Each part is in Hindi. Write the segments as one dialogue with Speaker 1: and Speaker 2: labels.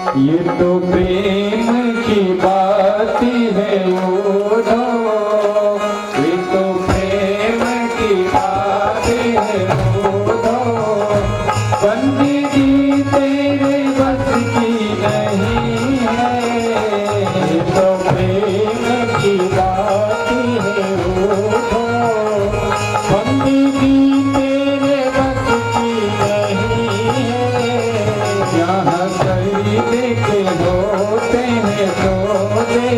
Speaker 1: ये तो प्रेम की बात है ओढ़ो, ये तो प्रेम की बात है ओढ़ो, बंदगी तेरे बस की नहीं है, ये तो प्रेम की बात है ओढ़ो, बंदगी तेरे बस की नहीं है, यहाँ के होते हैं तो दे,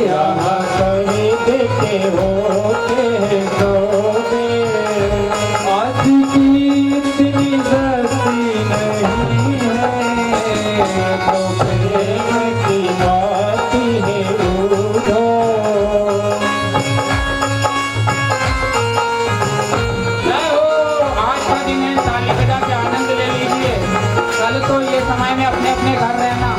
Speaker 1: यहाँ कहीं के होते हैं तो दे, आज की इतनी दस्ती नहीं है, तो प्रेम की बात है उधो।
Speaker 2: जय हो, आज का दिन है, ताली बजा के आनंद ले लीजिए। कल तो ये समय में अपने अपने घर रहना।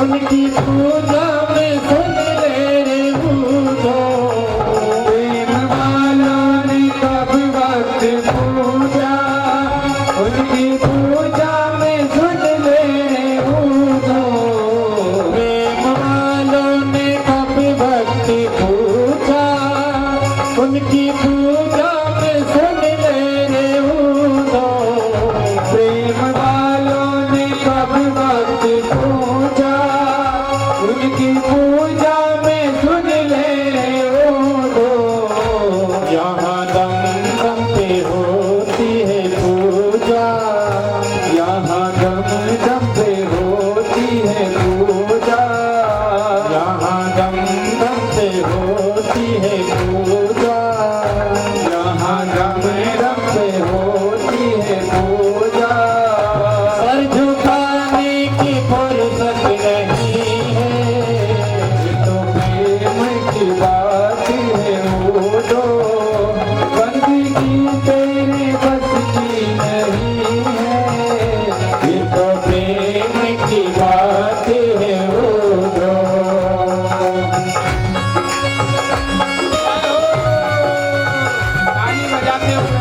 Speaker 1: उनकी पूजा में सुन ले रे बूढ़ो, प्रेम वालों ने कब वक्त पूजा, उनकी पूजा में सुन ले रे बूढ़ो, प्रेम वालों ने कब वक्त पूजा, उनकी पूजा में सुन ले रे बूढ़ो, प्रेम वालों ने कब वक्त पूजा, उनकी पूजा में सुन ले ओढ़ो, यहाँ दम दम पे होती है पूजा, यहाँ दम दम पे होती है पूजा, यहाँ दम दम पे होती है पूजा, यहाँ दम दम पे होती है पूजा, सर झुकाने की फुर्सत नहीं है, तो प्रेम की बात है ओढ़ो, बंदगी तेरे बस की नहीं है, ये तो प्रेम की बात है ओढ़ो।
Speaker 2: ताली बजाते हुए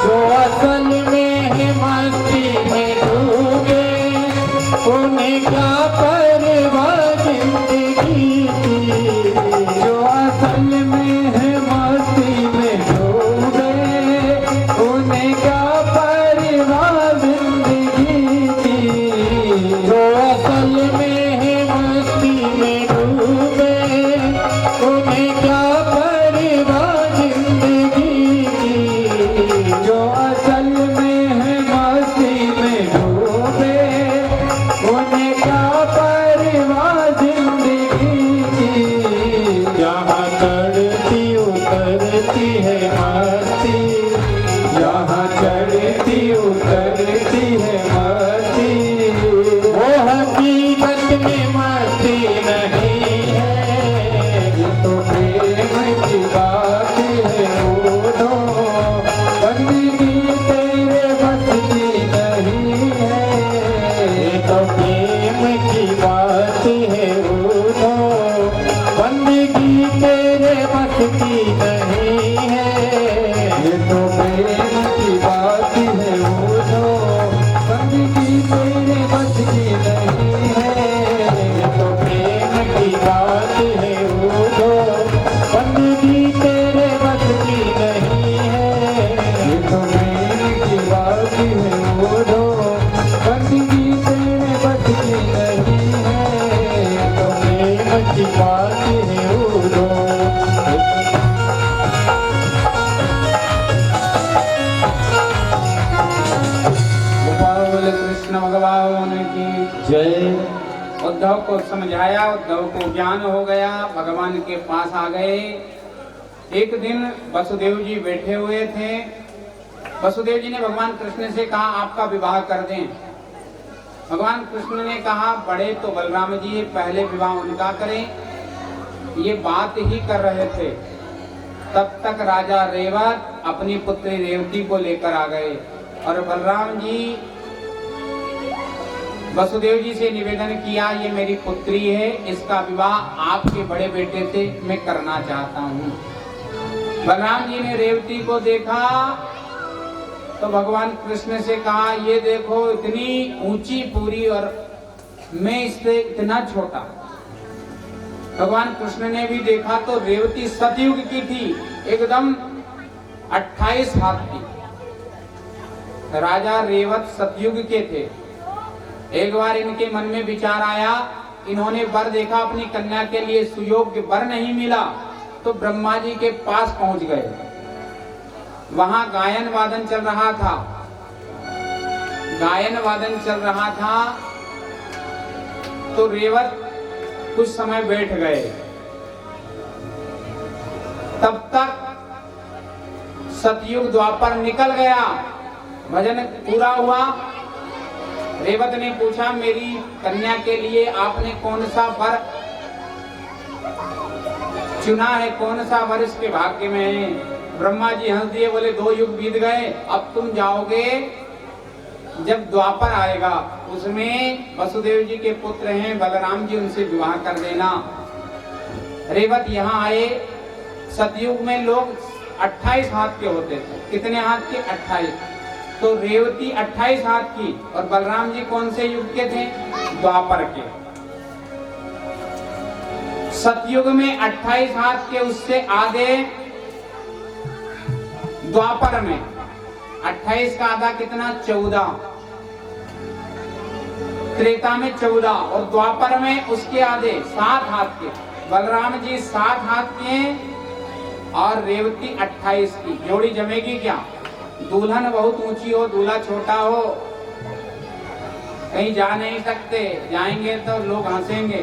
Speaker 1: जो असल में है मस्ती में डूबे, उन्हें क्या परवाह जिंदगी की, जो असल में है मस्ती में डूबे, उन्हें क्या परवाह जिंदगी की, जो असल में है मस्ती में डूबे, उन्हें क्या परवाह जिंदगी की, जो असल में है मस्ती में डूबे, उन्हें क्या परवाह जिंदगी की, यहाँ चढ़ती उतरती है मस्ती, यहाँ चढ़ती उतरती है मस्ती, वो हकीकत में मस्ती नहीं है, ये तो प्रेम की बात है उठो, बंदगी तेरे बस की नहीं है। ये तो प्रेम की बात है उठो, बंदगी तेरे बस की नहीं है। ये तो प्रेम की बात है उठो, बंदगी तेरे बस की नहीं है। ये तो प्रेम की बात है उठो, बंदगी तेरे बस की नहीं है। ये तो प्रेम की बात है उठो, बंदगी तेरे बस की नहीं है। ये तो प्रेम की बात है उठो।
Speaker 2: गोपाल कृष्ण भगवान की
Speaker 1: जय।
Speaker 2: उद्धव को समझाया, उद्धव को ज्ञान हो गया, भगवान के पास आ गए। एक दिन वसुदेव जी बैठे हुए थे। वसुदेव जी ने भगवान कृष्ण से कहा आपका विवाह कर दें। भगवान कृष्ण ने कहा बड़े तो बलराम जी है, पहले विवाह उनका करें। ये बात ही कर रहे थे, तब तक राजा रेवत अपनी पुत्री रेवती को लेकर आ गए और बलराम जी वसुदेव जी से निवेदन किया ये मेरी पुत्री है, इसका विवाह आपके बड़े बेटे से मैं करना चाहता हूँ। बलराम जी ने रेवती को देखा तो भगवान कृष्ण से कहा ये देखो इतनी ऊंची पूरी और मैं इससे इतना छोटा। भगवान कृष्ण ने भी देखा तो रेवती सतयुग की थी, एकदम 28 हाथ की। राजा रेवत सतयुग के थे। एक बार इनके मन में विचार आया, इन्होंने वर देखा, अपनी कन्या के लिए सुयोग्य वर नहीं मिला तो ब्रह्मा जी के पास पहुंच गए। वहां गायन वादन चल रहा था। गायन वादन चल रहा था तो रेवत कुछ समय बैठ गए। तब तक सतयुग द्वापर निकल गया, भजन पूरा हुआ। रेवत ने पूछा मेरी कन्या के लिए आपने कौन सा वर चुना है, कौन सा वर इसके भाग्य में है? ब्रह्मा जी हंस दिए, बोले 2 युग बीत गए, अब तुम जाओगे जब द्वापर आएगा उसमें वसुदेव जी के पुत्र हैं बलराम जी, उनसे विवाह कर देना। रेवत यहाँ आए। सतयुग में लोग 28 हाथ के होते थे। कितने हाथ के? 28। तो रेवती 28 हाथ की और बलराम जी कौन से युग के थे? द्वापर के। सतयुग में 28 हाथ के, उससे आगे द्वापर में 28 का आधा कितना? 14। त्रेता में 14 और द्वापर में उसके आधे 7 हाथ के। बलराम जी 7 हाथ के और रेवती 28 की। जोड़ी जमेगी क्या? दुल्हन बहुत ऊंची हो, दूल्हा छोटा हो, कहीं जा नहीं सकते, जाएंगे तो लोग हंसेंगे।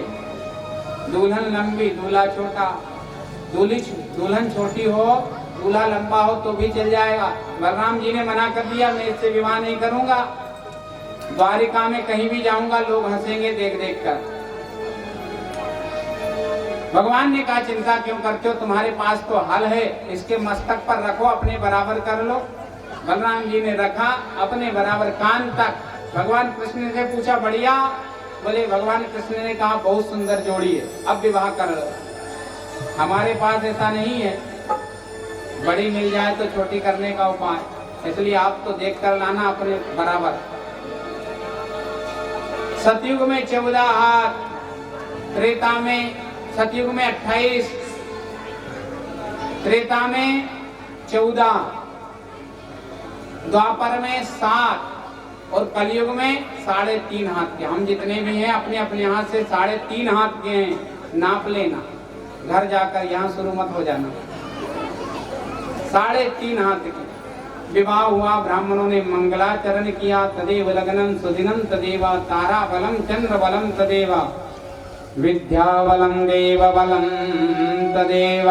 Speaker 2: दुल्हन लंबी, दूल्हा छोटा। दुल्हन छोटी हो, दूल्हा लंबा हो तो भी चल जाएगा। बलराम जी ने मना कर दिया, मैं इससे विवाह नहीं करूंगा। द्वारिका में कहीं भी जाऊंगा लोग हंसेंगे देख देख कर। भगवान ने कहा चिंता क्यों करते हो, तुम्हारे पास तो हल है, इसके मस्तक पर रखो, अपने बराबर कर लो। बलराम जी ने रखा अपने बराबर कान तक। भगवान कृष्ण से पूछा बढ़िया? बोले भगवान कृष्ण ने कहा बहुत सुंदर जोड़ी है, अब विवाह कर लो। हमारे पास ऐसा नहीं है, बड़ी मिल जाए तो छोटी करने का उपाय, इसलिए आप तो देख कर लाना अपने बराबर। सतयुग में 14 हाथ, त्रेता में, सतयुग में 28, त्रेता में 14, द्वापर में 7 और कलयुग में 3.5 हाथ के। हम जितने भी हैं अपने अपने हाथ से 3.5 हाथ के हैं, नाप लेना, घर जाकर यहाँ शुरू मत हो जाना। 3.5 हाथ की विवाह हुआ। ब्राह्मणों ने मंगलाचरण किया। तदेव लग्नं सुदिनं तदेव तारा बलम चंद्र बलम तदेव विद्या बलम देव बलम तदेव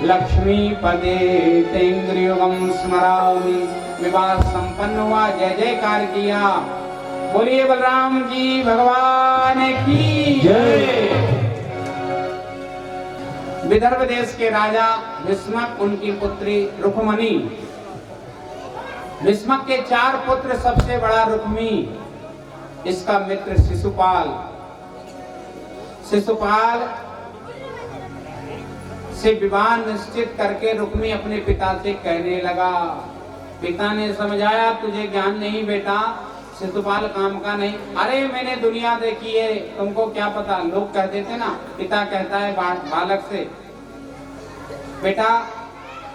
Speaker 2: लक्ष्मीपदे तेन्द्रियुगम स्मरामि। विवाह संपन्न हुआ, जय जयकार किया। बोलिए बलराम जी भगवान की जय। विदर्भ देश के राजा भीष्मक, उनकी पुत्री रुक्मणी। भीष्मक के 4 पुत्र, सबसे बड़ा रुक्मी, इसका मित्र शिशुपाल। शिशुपाल से विवाह निश्चित करके रुक्मी अपने पिता से कहने लगा। पिता ने समझाया, तुझे ज्ञान नहीं बेटा, शिशुपाल काम का नहीं। अरे मैंने दुनिया देखी है, तुमको क्या पता। लोग कह देते ना, पिता कहता है बालक से, बेटा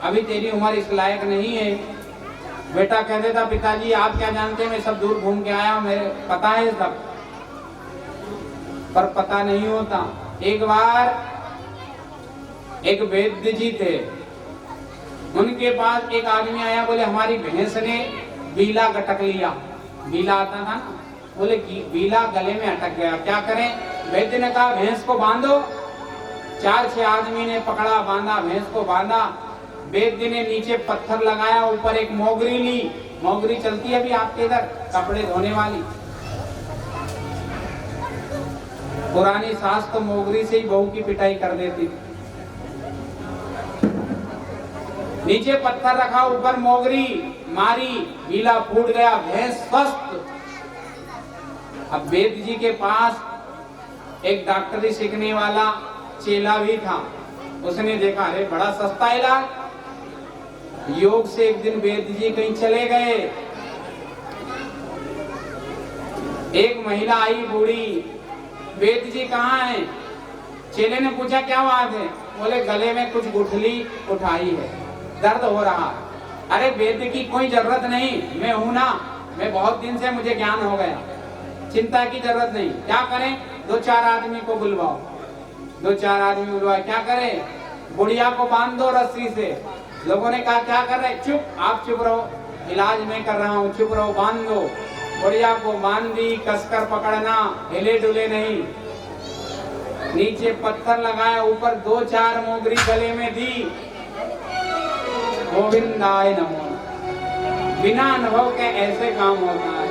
Speaker 2: अभी तेरी उम्र इस लायक नहीं है। बेटा कह देता, पिताजी आप क्या जानते, मैं सब दूर घूम के आया, मेरे पता है सब, पर पता नहीं होता। एक बार एक वैद्य जी थे, उनके पास एक आदमी आया, बोले हमारी भैंस ने बीला गटक लिया। बीला आता था ना, बोले बीला गले में अटक गया, क्या करें। वैद्य ने कहा भैंस को बांधो। 4-6 आदमी ने पकड़ा, बांधा, भैंस को बांधा। वैद्य ने नीचे पत्थर लगाया, ऊपर एक मोगरी ली। मोगरी चलती है अभी आपके इधर, कपड़े धोने वाली। पुरानी सास तो मोगरी से ही बहू की पिटाई कर देती थी। नीचे पत्थर रखा, ऊपर मोगरी मारी, बीला फूट गया, भैंस स्वस्थ। अब वेद जी के पास एक डॉक्टरी सीखने वाला चेला भी था। उसने देखा, अरे बड़ा सस्ता इलाज। योग से एक दिन वेद जी कहीं चले गए। एक महिला आई बूढ़ी, वेद जी कहाँ हैं? चेले ने पूछा क्या बात है? बोले गले में कुछ गुठली उठाई है, दर्द हो रहा। अरे वेद की कोई जरूरत नहीं, मैं हूं ना, मैं बहुत दिन से, मुझे ज्ञान हो गया, चिंता की जरूरत नहीं। क्या करें? 2-4 आदमी को बुलवाओ। 2-4 आदमी बुलवाए, क्या करें? बुढ़िया को बांध दो रस्सी से। लोगों ने कहा क्या कर रहे? चुप, आप चुप रहो, इलाज मैं कर रहा हूँ, चुप रहो, बांध दो। बुढ़िया को बांध दी, कसकर पकड़ना, हिले डुले नहीं। नीचे पत्थर लगाया, ऊपर 2-4 मोगरी गले में दी। गोविंदाय नमो। बिना अनुभव के ऐसे काम होता है।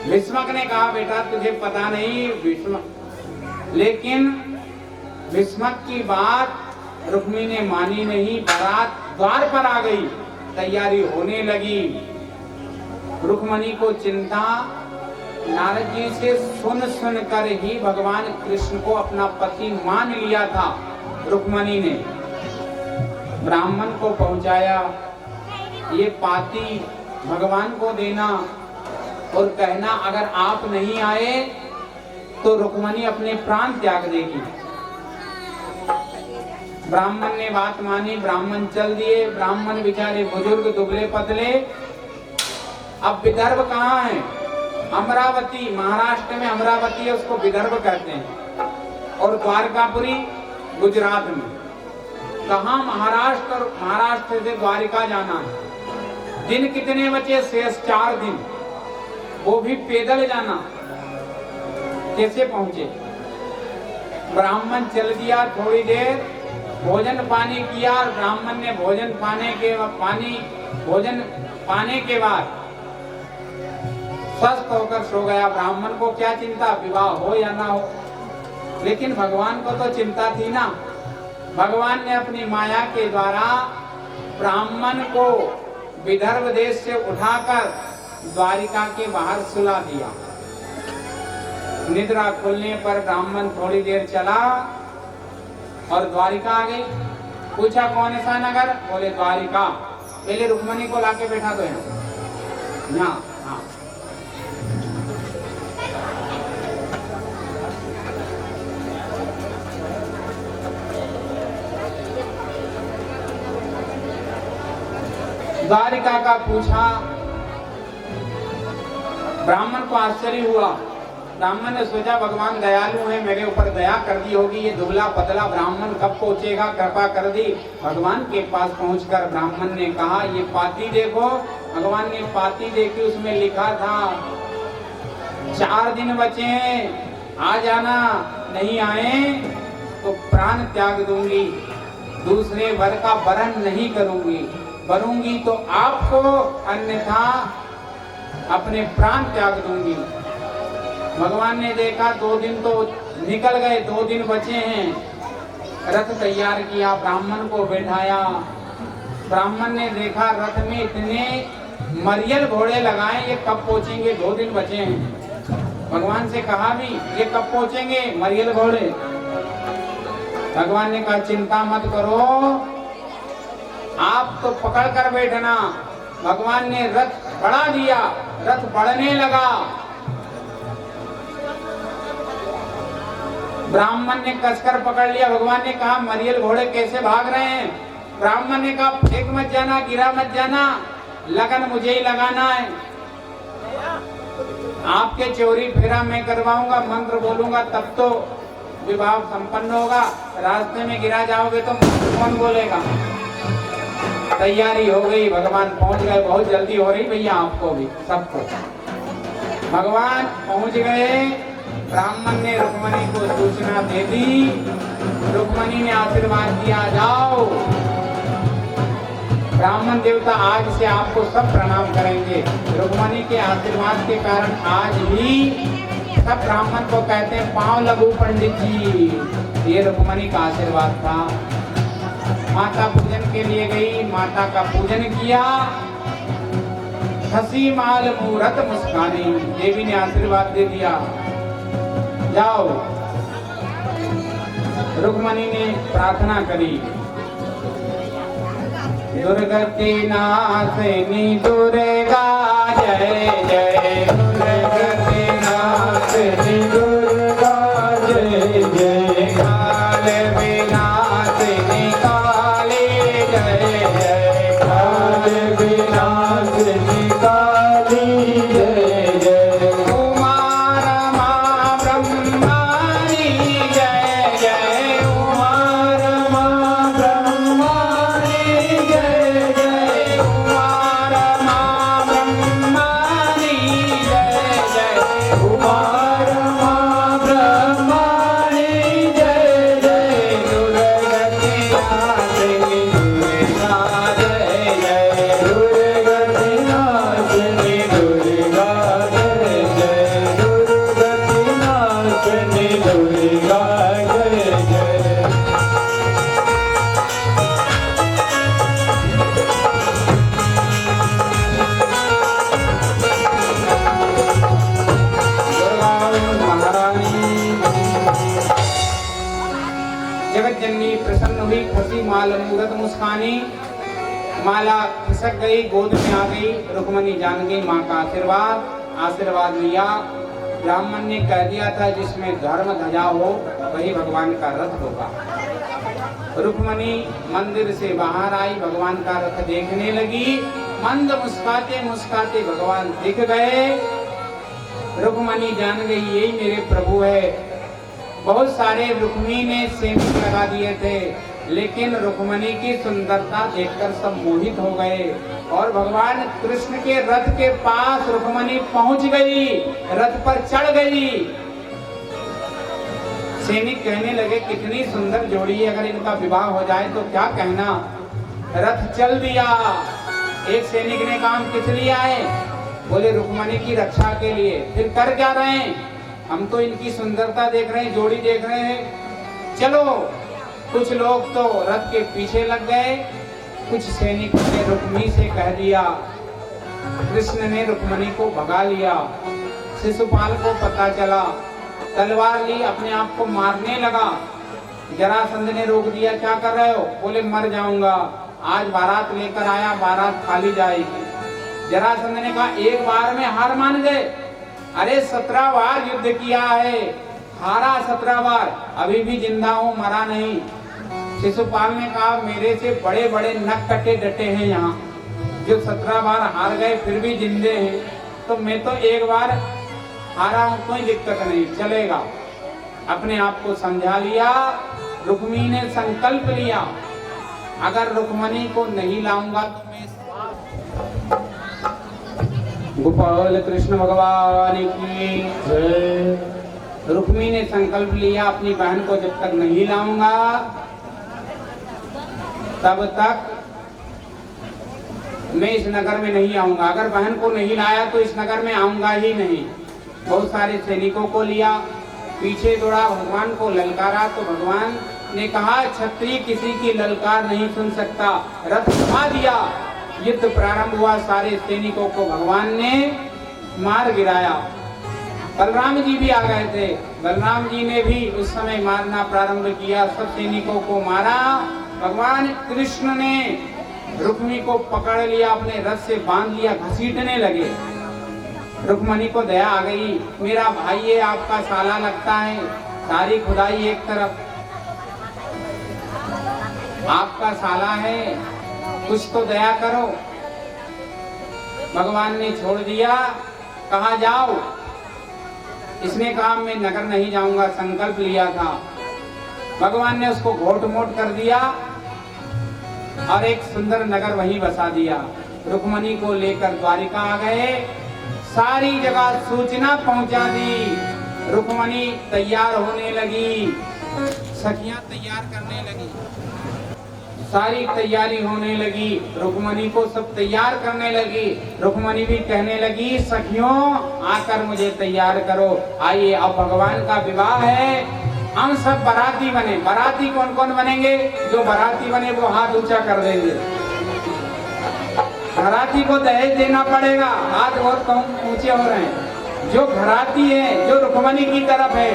Speaker 2: भीष्मक ने कहा बेटा तुझे पता नहीं, भीष्मक। लेकिन भीष्मक की बात रुक्मी ने मानी नहीं। बारात द्वार पर आ गई, तैयारी होने लगी। रुक्मणी को चिंता, नारद जी से सुन कर ही भगवान कृष्ण को अपना पति मान लिया था। रुक्मणी ने ब्राह्मण को पहुंचाया, ये पाती भगवान को देना और कहना अगर आप नहीं आए तो रुक्मणी अपने प्राण त्याग देगी। ब्राह्मण ने बात मानी, ब्राह्मण चल दिए। ब्राह्मण बेचारे बुजुर्ग, दुबले पतले। अब विदर्भ कहाँ है? अमरावती, महाराष्ट्र में अमरावती है, उसको विदर्भ कहते हैं। और द्वारकापुरी गुजरात में। कहाँ? महाराष्ट्र। और महाराष्ट्र से द्वारिका जाना है। दिन कितने बचे? शेष 4 दिन, वो भी पैदल जाना। कैसे पहुंचे? ब्राह्मण चल दिया, थोड़ी देर भोजन पानी किया। और ब्राह्मण ने भोजन पाने के बाद स्वस्थ होकर सो गया। ब्राह्मण को क्या चिंता, विवाह हो या ना हो। लेकिन भगवान को तो चिंता थी ना। भगवान ने अपनी माया के द्वारा ब्राह्मण को विदर्भ देश से उठाकर द्वारिका के बाहर सुला दिया। निद्रा खुलने पर ब्राह्मण थोड़ी देर चला और द्वारिका आ गई। पूछा कौन सा नगर? बोले द्वारिका। पहले रुक्मणी को लाके बैठा दो यहाँ। हाँ। द्वारिका का पूछा। ब्राह्मण को आश्चर्य हुआ। ब्राह्मण ने सोचा भगवान दयालु है, मेरे ऊपर दया कर दी होगी। ये दुबला पतला ब्राह्मण कब पहुंचेगा, कृपा कर दी। भगवान के पास पहुंचकर ब्राह्मण ने कहा ये पाती देखो। भगवान ने पाती देखी, उसमें लिखा था 4 दिन बचे हैं, आ जाना। नहीं आए तो प्राण त्याग दूंगी, दूसरे वर का वरण नहीं करूंगी तो आपको, अन्यथा अपने प्राण त्याग दूंगी। भगवान ने देखा 2 दिन तो निकल गए, 2 दिन बचे हैं। रथ तैयार किया, ब्राह्मण को बैठाया। ब्राह्मण ने देखा रथ में इतने मरियल घोड़े लगाए, ये कब पहुंचेंगे, 2 दिन बचे हैं। भगवान से कहा भी ये कब पहुंचेंगे मरियल घोड़े। भगवान ने कहा चिंता मत करो, आप तो पकड़ कर बैठना। भगवान ने रथ बढ़ा दिया, रथ बढ़ने लगा। ब्राह्मण ने कसकर पकड़ लिया। भगवान ने कहा मरियल घोड़े कैसे भाग रहे हैं। ब्राह्मण ने कहा फेंक मत जाना, गिरा मत जाना, लगन मुझे ही लगाना है। आपके चोरी फेरा मैं करवाऊंगा, मंत्र बोलूंगा तब तो विवाह संपन्न होगा। रास्ते में गिरा जाओगे तो कौन बोलेगा। तैयारी हो गई, भगवान पहुंच गए। बहुत जल्दी हो रही भैया आपको भी, सबको। भगवान पहुंच गए। ब्राह्मण ने रुक्मणी को सूचना दे दी। रुक्मणी ने आशीर्वाद दिया, जाओ। ब्राह्मण देवता आज से आपको सब प्रणाम करेंगे। रुक्मणी के आशीर्वाद के कारण आज भी सब ब्राह्मण को कहते हैं पांव लगू पंडित जी। ये रुक्मणी का आशीर्वाद था। माता पूजन के लिए गई, माता का पूजन किया। हंसी माल मूरत मुस्कानी, देवी ने आशीर्वाद दे दिया, जाओ। रुक्मणी ने प्रार्थना करी, दुर्गति नाशिनी दुर्गा जय जय, दुर्गति नाशिनी दुर्गा जय जय, काल विनाशिनी काली जय जय, काल विनाशिनी काली जय जय, उमा रमा ब्रह्माणी जय जय, उमा रमा ब्रह्माणी जय जय, उमा रमा ब्रह्माणी जय जय, उमा रमा ब्रह्माणी जय जय, दुर्गति नाशिनी दुर्गा जय जय, दुर्गति नाशिनी दुर्गा जय जय, दुर्गति नाशिनी दुर्गा जय जय। जगत जननी प्रसन्न हुई, खुशी माल मूरत मुस्कानी। माला खिसक गई, गोद में आ गई। रुक्मणी जान गई माँ का आशीर्वाद, आशीर्वाद लिया। ब्राह्मण ने कह दिया था जिसमें धर्म ध्वजा हो वही भगवान का रथ होगा। रुक्मणी मंदिर से बाहर आई, भगवान का रथ देखने लगी। मंद मुस्काते मुस्काते भगवान दिख गए। रुक्मणी जान गई यही मेरे प्रभु है। बहुत सारे रुक्मिणी ने सैनिक लगा दिए थे, लेकिन रुक्मणी की सुंदरता देखकर सब मोहित हो गए और भगवान कृष्ण के रथ के पास रुक्मणी पहुंच गई, रथ पर चढ़ गई। सैनिक कहने लगे कितनी सुंदर जोड़ी है, अगर इनका विवाह हो जाए तो क्या कहना। रथ चल दिया। एक सैनिक ने कहा किस लिए आए, बोले रुक्मणी की रक्षा के लिए। फिर कर क्या रहे हैं, हम तो इनकी सुंदरता देख रहे हैं, जोड़ी देख रहे हैं, चलो। कुछ लोग तो रथ के पीछे लग गए, कुछ सैनिकों ने रुक्मिणी से कह दिया। कृष्ण ने रुक्मणी को भगा लिया। शिशुपाल को पता चला, तलवार ली, अपने आप को मारने लगा। जरासंध ने रोक दिया, क्या कर रहे हो, बोले मर जाऊंगा, आज बारात लेकर आया, बारात खाली जाएगी। जरासंध ने कहा एक बार में हार मान गए, अरे 17 बार युद्ध किया है, हारा 17 बार, अभी भी जिंदा हूं, मरा नहीं। शिशुपाल ने कहा मेरे से बड़े बड़े नक कटे डटे हैं यहाँ, जो 17 बार हार गए फिर भी जिंदे हैं, तो मैं तो एक बार हारा हूं, कोई दिक्कत नहीं, चलेगा। अपने आप को समझा लिया। रुक्मिणी ने संकल्प लिया, अगर रुक्मणी को नहीं लाऊंगा तो मैं। गोपाल कृष्ण भगवान की जय। रुक्मिणी ने संकल्प लिया, अपनी बहन को जब तक नहीं लाऊंगा तब तक मैं इस नगर में नहीं आऊंगा। अगर बहन को नहीं लाया तो इस नगर में आऊंगा ही नहीं। बहुत सारे सैनिकों को लिया, पीछे दौड़ा, भगवान को ललकारा तो भगवान ने कहा क्षत्रिय किसी की ललकार नहीं सुन सकता, रथ थमा दिया, युद्ध प्रारंभ हुआ। सारे सैनिकों को भगवान ने मार गिराया। बलराम जी भी आ गए थे, बलराम जी ने भी उस समय मारना प्रारंभ किया, सब सैनिकों को मारा। भगवान कृष्ण ने रुक्मिणी को पकड़ लिया, अपने रथ से बांध लिया, घसीटने लगे। रुक्मिणी को दया आ गई, मेरा भाई है, आपका साला लगता है, सारी खुदाई एक तरफ, आपका साला है, कुछ तो दया करो। भगवान ने छोड़ दिया, कहा जाओ। इसने कहा मैं नगर नहीं जाऊंगा, संकल्प लिया था। भगवान ने उसको घोट मोट कर दिया और एक सुंदर नगर वहीं बसा दिया। रुक्मिणी को लेकर द्वारिका आ गए, सारी जगह सूचना पहुंचा दी। रुक्मिणी तैयार होने लगी, सखियां तैयार करने लगी, सारी तैयारी होने लगी। रुक्मिणी को सब तैयार करने लगी। रुक्मिणी भी कहने लगी, सखियों आकर मुझे तैयार करो, आइए अब भगवान का विवाह है, हम सब बाराती बने। बाराती कौन कौन बनेंगे? जो बाराती बने वो हाथ ऊंचा कर देंगे। घराती को दहेज देना पड़ेगा, हाथ बहुत कम ऊंचे हो रहे हैं। जो घराती है, जो रुक्मिणी की तरफ है,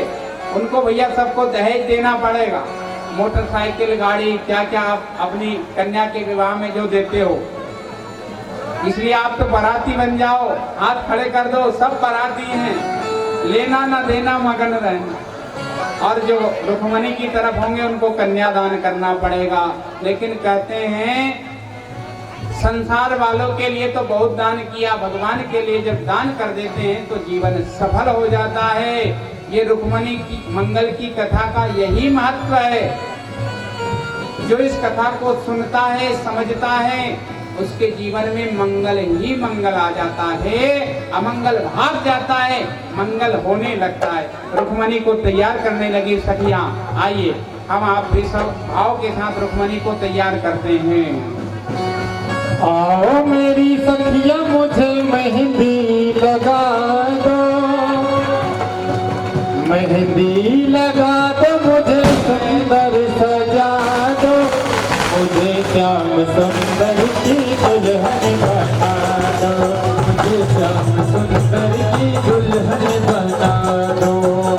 Speaker 2: उनको भैया सबको दहेज देना पड़ेगा। मोटरसाइकिल, गाड़ी, क्या क्या आप अपनी कन्या के विवाह में जो देते हो, इसलिए आप तो बाराती बन जाओ, हाथ खड़े कर दो, सब बाराती हैं, लेना ना देना मगन रहना। और जो रुक्मिणी की तरफ होंगे उनको कन्यादान करना पड़ेगा। लेकिन कहते हैं संसार वालों के लिए तो बहुत दान किया, भगवान के लिए जब दान कर देते हैं तो जीवन सफल हो जाता है। ये रुक्मिणी की मंगल की कथा का यही महत्व है। जो इस कथा को सुनता है, समझता है, उसके जीवन में मंगल ही मंगल आ जाता है, अमंगल भाग जाता है, मंगल होने लगता है। रुक्मिणी को तैयार करने लगी सखियां, आइए हम आप भी सब भाव के साथ रुक्मिणी को तैयार करते हैं।
Speaker 1: आओ मेरी सखिया मुझे मेहंदी लगा दो, मेहंदी लगा दो, मुझे सुंदर सजा दो, मुझे श्याम सुंदर की दुल्हन बना दो, मुझे श्याम सुंदर की दुल्हन बना दो,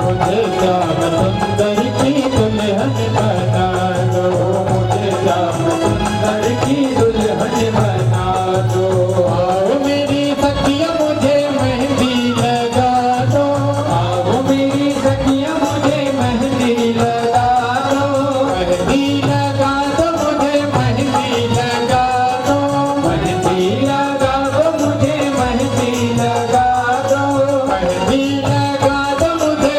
Speaker 1: मुझे श्याम सुंदर की दुल्हन बना दो, मुझे श्याम सुंदर की दुल्हन बना दो। आओ मेरी सखिया मुझे मेहंदी लगा दो, आओ मेरी सखिया मुझे मेहंदी लगा दो, मेहंदी लगा दो, मुझे मेहंदी लगा दो, मेहंदी लगा दो, मुझे मेहंदी लगा दो, मेहंदी लगा दो, मुझे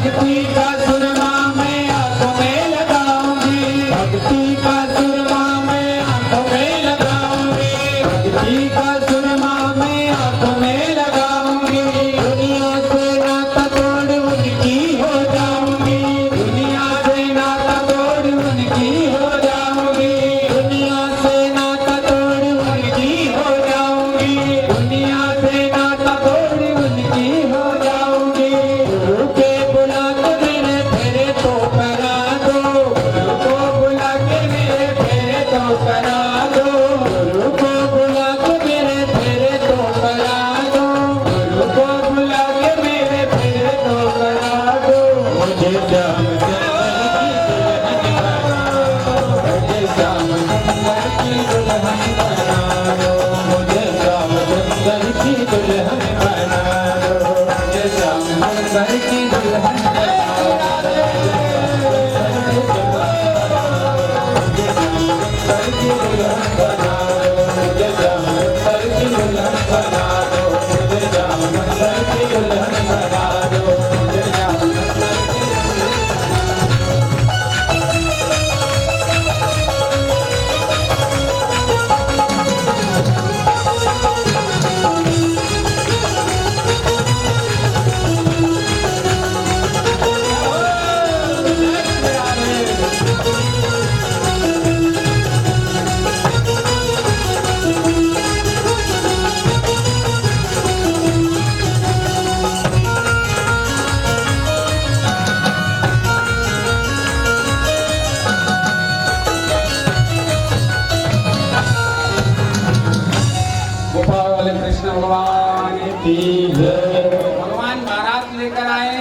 Speaker 1: भक्ति का सुरमा मैं आंखों में लगाऊंगी, भक्ति का सुरमा मैं आंखों में लगाऊंगी, भक्ति का सुरमा मैं आंखों में लगाऊंगी। दुनिया से नाता तोड़ उनकी हो जाऊंगी, दुनिया से नाता तोड़ उनकी हो जाऊंगी, दुनिया से नाता तोड़ उनकी हो जाऊंगी, दुनिया से नाता तोड़ उनकी हो जाऊंगी। गुरु के बुला के मेरे फेरे तो करा दो, गुरु को बुला के मेरे फेरे तो करा दो, गुरु को बुला के मेरे फेरे तो करा दो, गुरु को बुला के मेरे फेरे तो करा दो। मुझे श्याम सुंदर की दुल्हन बना दो, मुझे श्याम सुंदर की दुल्हन बना दो, मुझे श्याम सुंदर की दुल्हन बना दो, मुझे श्याम सुंदर की दुल्हन बना दो, मुझे श्याम सुंदर की दुल्हन बना दो, मुझे श्याम सुंदर की
Speaker 2: गोपाल कृष्ण भगवान
Speaker 1: की जय।
Speaker 2: भगवान बारात लेकर आए,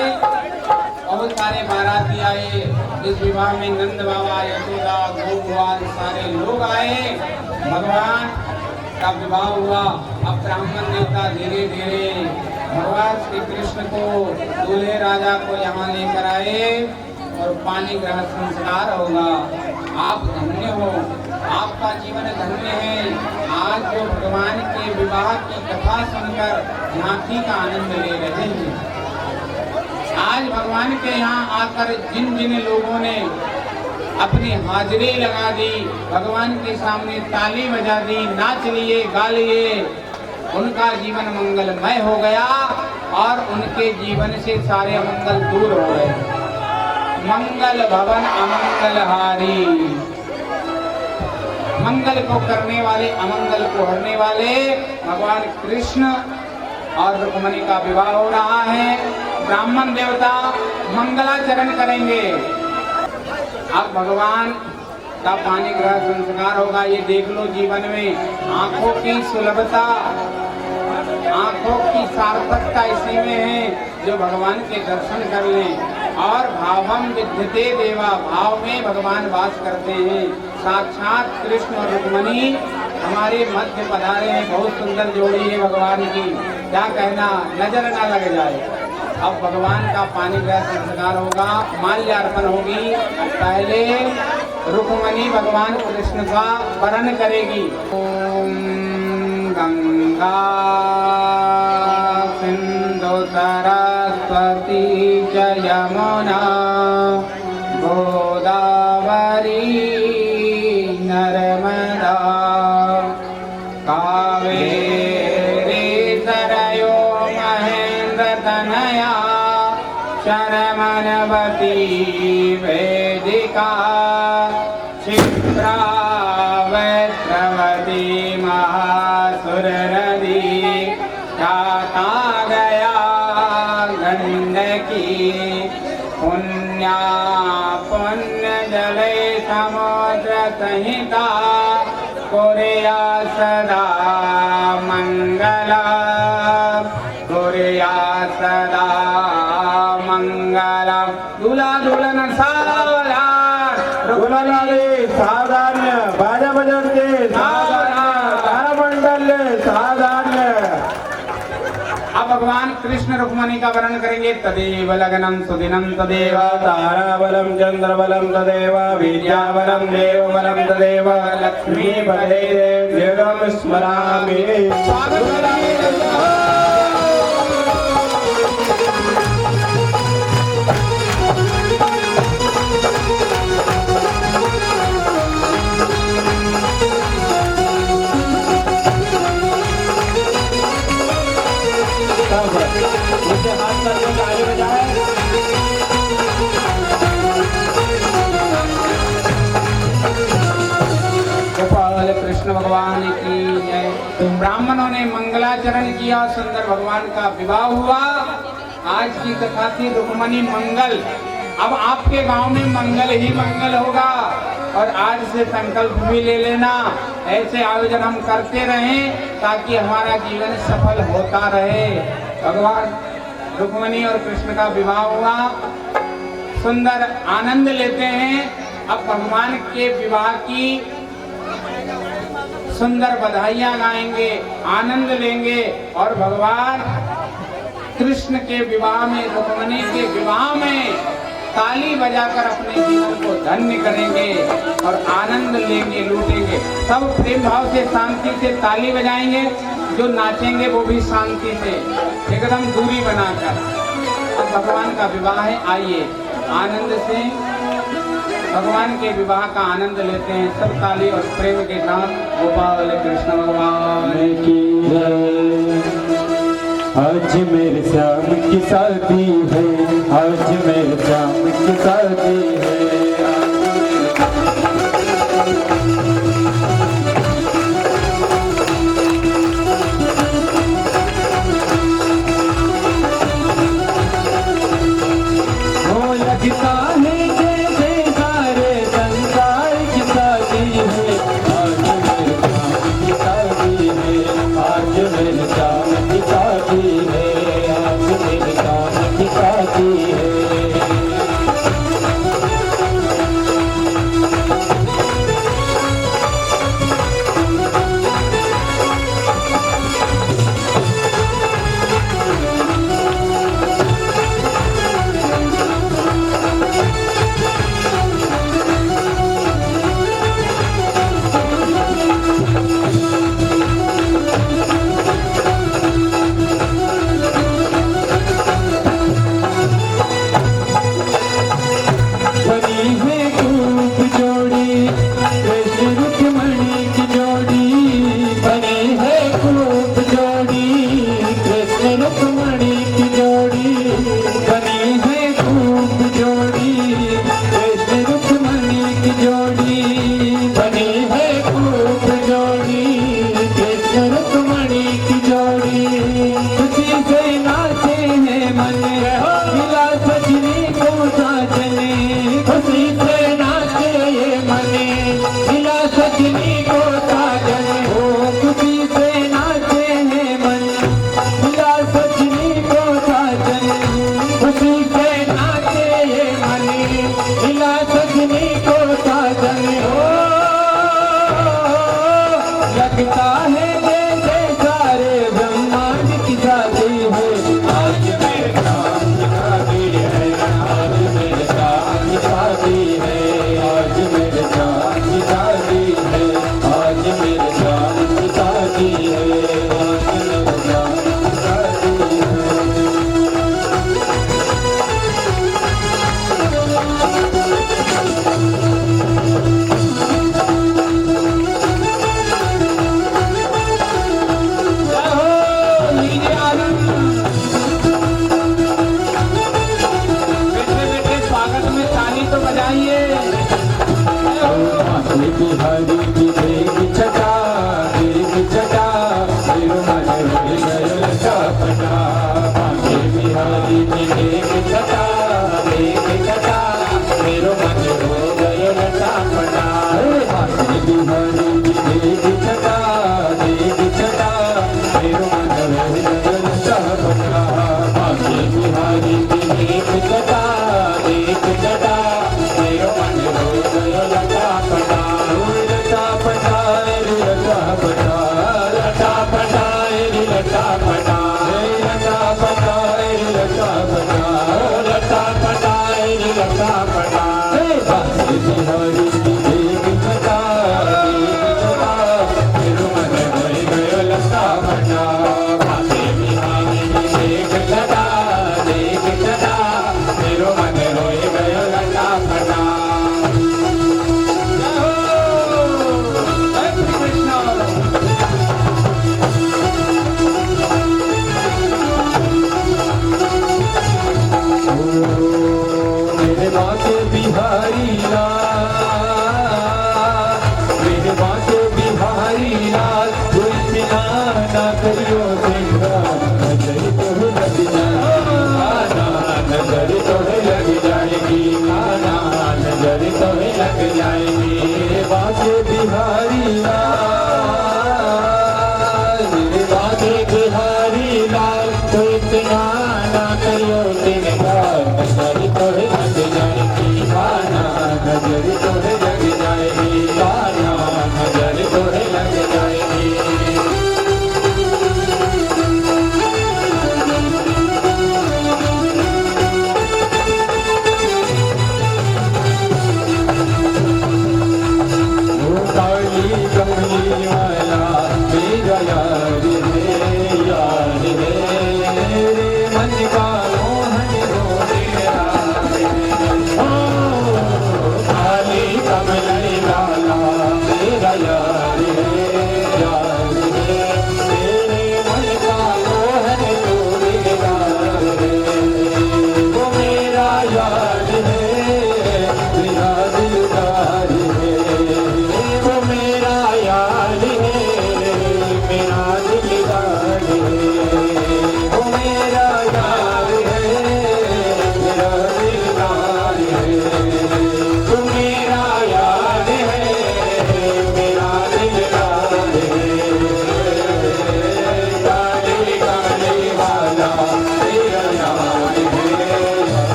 Speaker 2: बहुत सारे बाराती आए। इस विवाह में नंद बाबा, यशोदा, गोपवाल सारे लोग आए। भगवान का विवाह हुआ। अब ब्राह्मण देवता धीरे धीरे भगवान श्री कृष्ण को, दूल्हे राजा को यहाँ लेकर आए और पानी ग्रह संस्कार होगा। आप धन्य हो, आपका जीवन धन्य है। आज जो भगवान के विवाह की कथा सुनकर झांकी का आनंद ले रहे हैं। आज भगवान के यहाँ आकर जिन जिन लोगों ने अपनी हाजिरी लगा दी, भगवान के सामने ताली बजा दी, नाच लिए, गा लिए, उनका जीवन मंगलमय हो गया और उनके जीवन से सारे अमंगल दूर हो गए। मंगल भवन अमंगल हारी, मंगल को करने वाले, अमंगल को हरने वाले भगवान कृष्ण और रुक्मिणी का विवाह हो रहा है। ब्राह्मण देवता मंगलाचरण करेंगे। अब भगवान का पानी ग्रह संस्कार होगा। ये देख लो, जीवन में आंखों की सुलभता, आंखों की सार्थकता इसी में है जो भगवान के दर्शन कर लें। और भावम विद्यते देवा, भाव में भगवान वास करते हैं। साक्षात कृष्ण और रुक्मिणी हमारे मध्य पधारे हैं। बहुत सुंदर जोड़ी है भगवान की, क्या कहना, नजर ना लग जाए। अब भगवान का पानी ग्रह संस्कार होगा, माल्यार्पण होगी। पहले रुक्मिणी भगवान कृष्ण का वरण करेगी। ओम गंगा सिंधु सरस्वती च यमुना गोदावरी नर्मदा कावेरी सरयो महेंद्र तनया शरमणवती वेदिका क्षिप्रा वैत्रवती महासुर नदी जाता गया गंडकी पुण्या पुण्य जले समुद्र संहिता कुर्या सदा मंगला कुर्या सदा मंगला। दूल्हा दुल्हन
Speaker 1: साधारण बाजा बजाते तारामंडल साधारण।
Speaker 2: अब भगवान कृष्ण रुक्मिणी का वर्णन करेंगे। तदेव लग्नं सुदिनं तदेव
Speaker 1: ताराबलं चंद्रबलं तदेव विद्याबलं देवबलं तदेव लक्ष्मी बले देवं स्मरामि।
Speaker 2: स्वागत ने मंगलाचरण किया, सुंदर भगवान का विवाह हुआ। आज की कथा थी रुक्मणी मंगल। अब आपके गांव में मंगल ही मंगल होगा। और आज से संकल्प भी ले लेना, ऐसे आयोजन हम करते रहें ताकि हमारा जीवन सफल होता रहे। भगवान रुक्मणी और कृष्ण का विवाह हुआ, सुंदर आनंद लेते हैं। अब भगवान के विवाह की सुंदर बधाइयां गाएंगे, आनंद लेंगे और भगवान कृष्ण के विवाह में, रुक्मणी के विवाह में ताली बजाकर अपने जीवन को धन्य करेंगे और आनंद लेंगे, लूटेंगे। सब प्रेम भाव से, शांति से ताली बजाएंगे। जो नाचेंगे वो भी शांति से, एकदम दूरी बनाकर। अब भगवान का विवाह है, आइए आनंद से भगवान के विवाह का आनंद लेते हैं। सब ताली और प्रेम के साथ। गोपाल कृष्ण भगवान
Speaker 1: की जय। आज मेरे श्याम की शादी है, आज मेरे श्याम की शादी है। हो लगता है जैसे सारे संसार की शादी है। आज मेरे श्याम की शादी है, आज मेरे श्याम की शादी है, आज मेरे श्याम की शादी है।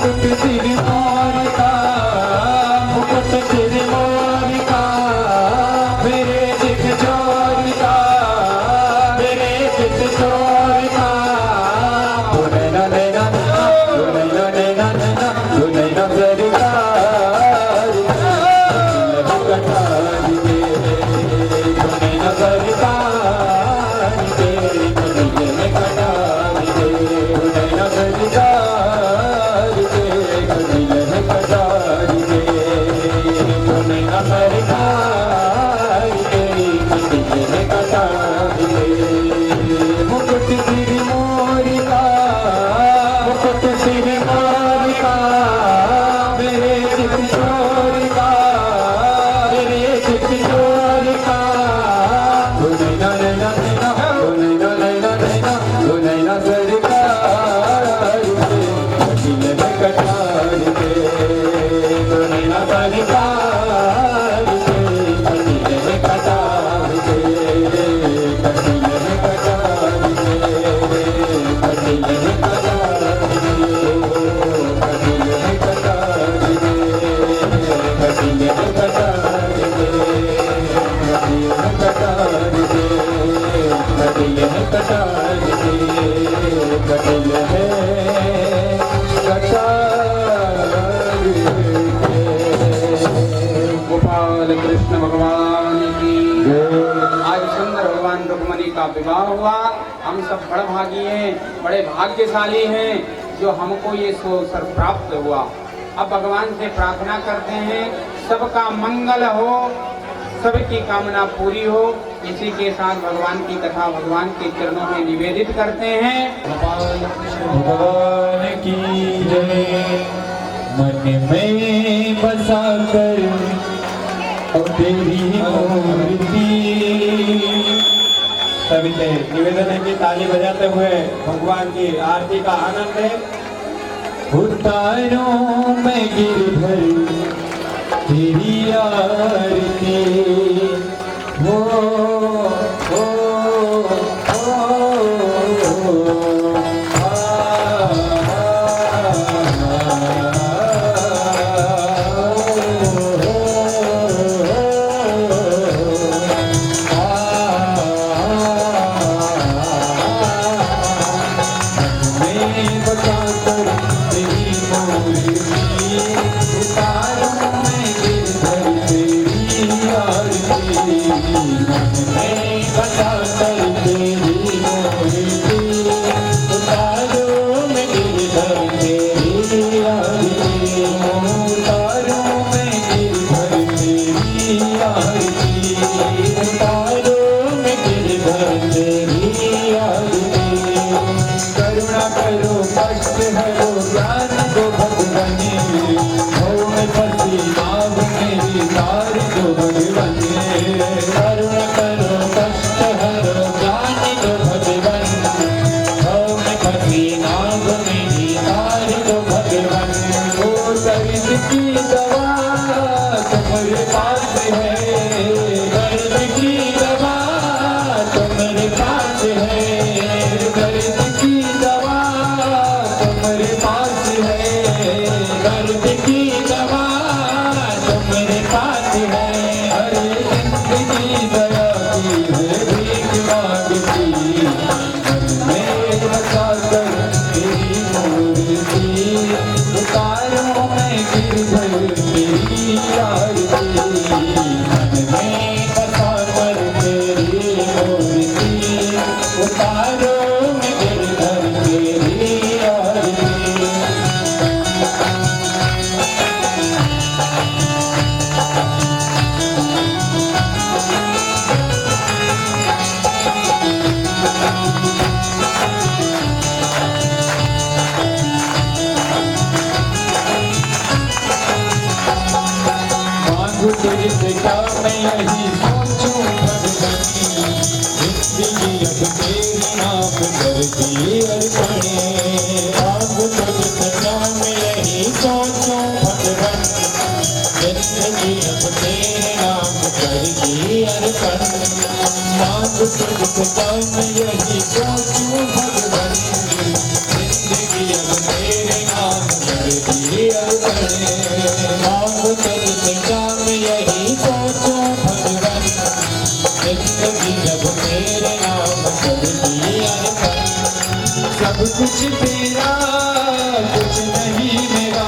Speaker 1: मुकुट सिर मोर का, मुकुट सिर मोर का, मेरे चित चोर का, मेरे चित चोर का। तू नैना नैना नैना, तू नैना नैना नैना, तू नैना सरकार कटारी दे, तू नैना सरकार तेरी कटिले में कटारी दे, तू नैना सरकार तेरी कटिले में कटारी दे, तू नैना सरकार तेरी कटिले में कटारी दे। मुकुट सिर मोर का, मुकुट सिर मोर का, मेरे चित चोर का, मेरे चित चोर का। तू नैना नैना नैना, तू नैना नैना नैना, तू नैना सरकार दे, कटिले में कटारी दे, तू नैना सरकार दे, कटिले में कटारी दे, कटिले में कटारी दे, कटिले में कटारी दे, कटिले में कटारी दे, कटिले में कटारी दे, कटिले में कटारी दे, कटिले में कटारी दे।
Speaker 2: गोपाल कृष्ण भगवान की आज सुंदर भगवान रुक्मणी का विवाह हुआ। हम सब बड़भागी हैं, बड़े भाग्यशाली हैं जो हमको ये अवसर प्राप्त हुआ। अब भगवान से प्रार्थना करते हैं सबका मंगल हो, सबकी कामना पूरी हो। इसी के साथ भगवान की कथा भगवान के चरणों में निवेदित करते हैं।
Speaker 1: भगवान की जय। मन में बसा कर अब तेरी मूर्ति।
Speaker 3: सभी से निवेदन है कि ताली बजाते हुए भगवान की आरती का आनंद ले।
Speaker 1: उतारो मैं गिरधर तेरी आरती। हो हो हो तुझसे क्या मैं यही सोचूं भगवती, जिंदगी अब तेरी नाम करती अर्पणे। अब तुझसे क्या मैं यही सोचूं भगवती, जिंदगी अब तेरे नाम करती अर्पण। अब तुझसे क्या मैं यही सोचूं भगवती, जिंदगी अब तेरे नाम दी अर्पण मांग करते जाम यही सोचो भगवान जिंदगी जब मेरे नाम कर दी अर्पण सब कुछ तेरा कुछ नहीं मेरा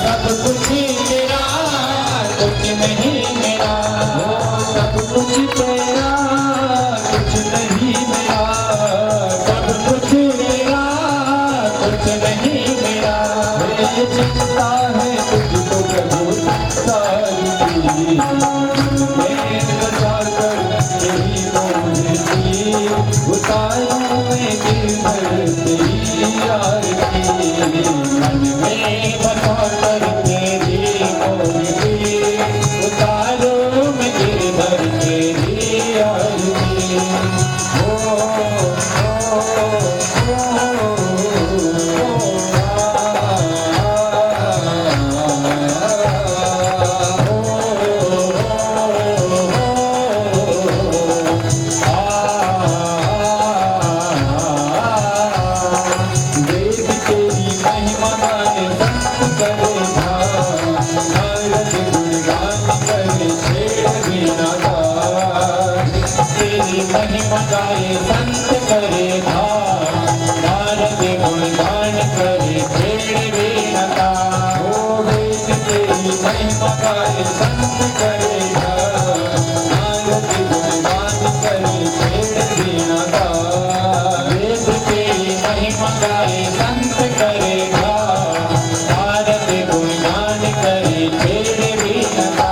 Speaker 1: सब कुछ तेरा कुछ नहीं मेरा सब कुछ तेरा कुछ नहीं मेरा सब कुछ तेरा कुछ नहीं मेरा मेरी चिंता है तुझको प्रभु सारी मैं बचा कर तेरी मोहती उतारूं मैं गिरधर तेरी आरती मन में बसा कर तेरी मोहती उतारूं मैं गिरधर तेरी आरती महिमा गाए संत करे धाम नारद गुणगान करे छेड़ वीणा ओ वेद तेरी महिमा गाए संत करे धाम नारद गुणगान करे छेड़ वीणा वेद तेरी महिमा गाए संत करे धाम नारद गुणगान करे छेड़ वीणा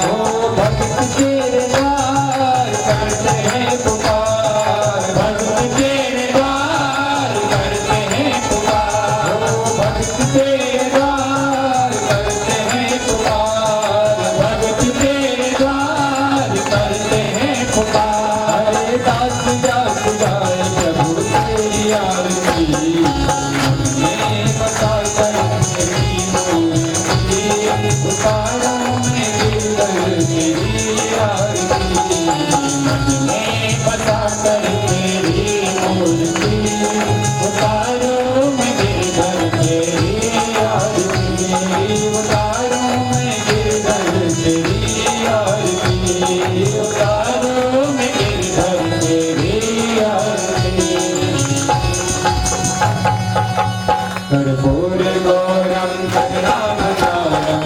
Speaker 1: ओ भक्त तेरे द्वार करते हैं पुकार भक्त तेरे द्वार करते हैं पुकार भक्त तेरे द्वार करते हैं पुकार भक्त तेरे द्वार करते हैं पुकार हरे दास दास गाए प्रभु तेरी आरती मैं बता कर तेरी मूर्ति पुकारूं मैं गिरधर तेरी आरती मैं बता कर तेरी मूर्ति उतारूं मैं गिरधर तेरी आरती उतारूं मैं गिरधर तेरी आरती उतारूं मैं गिरधर तेरी आरती कर्पूर गौरम करुणावतारम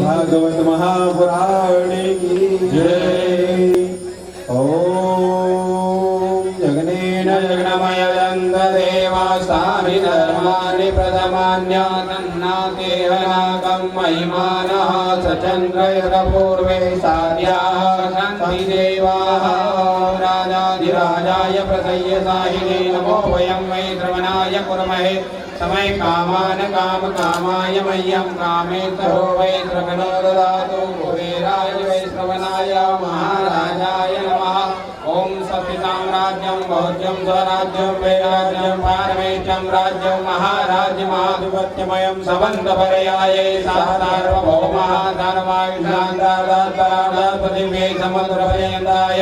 Speaker 1: भागवत महापुराण की जय। ओम जगनेन जगन्मय दंत देवास्तानि धर्माणि प्रथमान्यान्नातेहनाकं महिमानः सचन्द्रयुगपूर्वे साध्याः सन्ति देवाः राजाधिराजाय प्रसय्य साहिने नमो वयं वै श्रवणाय कुर्महे समय कामान काम कामाय मह्यं कामेतरो वै श्रवणो ददातु कुबेराय वै श्रवणाय महाराजाय नमः। ओम सत्यता
Speaker 3: साम्राज्यं भौज्यं स्वराज्यं वैराज्यं पारमेष्ठ्यं राज्यं महाराज्यमाधिपत्यमयं सबन्धपर्याये सार्वभौमः सर्वायुषान्तादात्परादात्पतिमे समुद्रपर्यन्ताय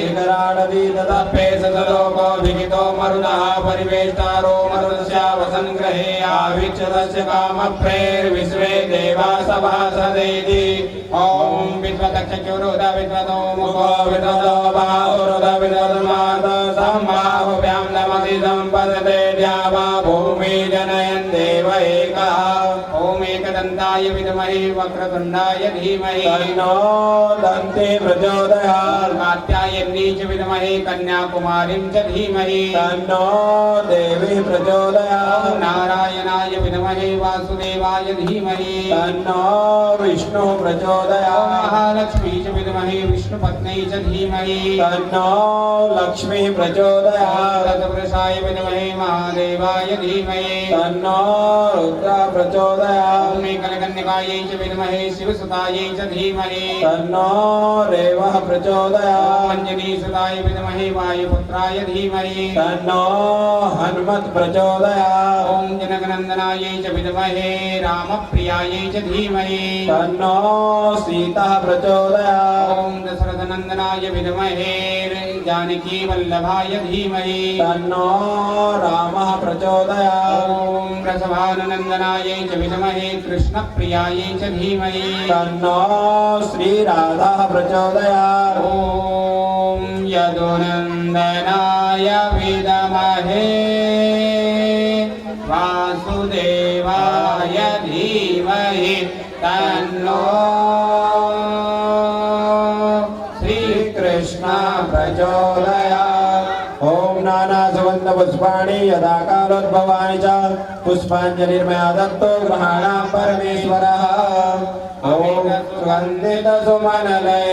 Speaker 3: विकराडवीतदप्पे सतलोको विहितो मरुदः परिवेष्टारो मरुदस्य वसन्ग्रहे आवीक्षतस्य कामप्रेर्विश्वे देवा सभासदेति ॐ विद्वतक्षुरुद विद्वतो मुखो विद्वतो बाहुरुद विद्वतमाद सम्बाहुभ्यां नमति सम्पदते द्यावा भूमि जनयन् देव एकः ॐ एकदन्ताय विद्महे वक्रतुण्डाय धीमहि तन्नो दन्ति प्रचोदयात् कात्यायनी च विद्महे कन्याकुमारीं च धीमहि तन्नो देवी प्रचोदयात् नारायणाय विद्महे वासुदेवाय धीमहि तन्नो विष्णु प्रचोदयात् महालक्ष्मी च विद्महे विष्णुपत्न्यै च धीमहि तन्नो लक्ष्मी प्रचोदयात् तत्पुरुषाय विद्महे महादेवाय धीमहि तन्नो रुद्र प्रचोदयात् मेघकन्यकायै च विद्महे शिवसुतायै च धीमहि तन्नो रेवः प्रचोदयात् अंजनीसुताय विद्महे वायुपुत्राय धीमहि तन्नो हनुमत् प्रचोदयात् ॐ जनकनन्दनायै च विद्महे रामप्रियायै च धीमहि तन्नो सीता प्रचोदयात् ॐ दशरथनन्दनाय विद्महे जानकी वल्लभाय धीमहि तन्नो रामः प्रचोदयात् ॐ वृषभानुनन्दनायै च विद्महे कृष्णप्रियायै च धीमहि तन्नो श्रीराधा प्रचोदयात् ॐ यदुनन्दनाय विद्महे वासुदेवाय धीमहि तन्नो श्रीकृष्ण प्रचोदयात् ॐ नानासुगन्धपुष्पाणि यदा कालोद्भवानि च पुष्पाञ्जलिर्मया दत्तो गृहाणां परमेश्वरः ॐ सुगन्धितसुमनले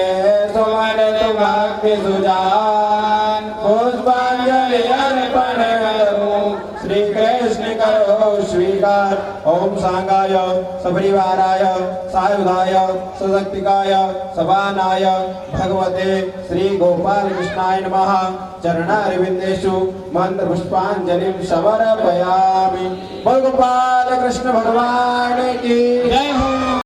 Speaker 3: सुमनलिवाग्निसुजान् पुष्पाञ्जलि अर्पण करो श्रीकृष्ण करो स्वीकार ॐ सांगाय सपरिवाराय सायुधाय सशक्तिकाय सबानाय भगवते श्री गोपाल कृष्णाय नमः चरणारविन्देषु मंत्रपुष्पाञ्जलिं समर्पयामि। गोपाल कृष्ण भगवान की जय हो।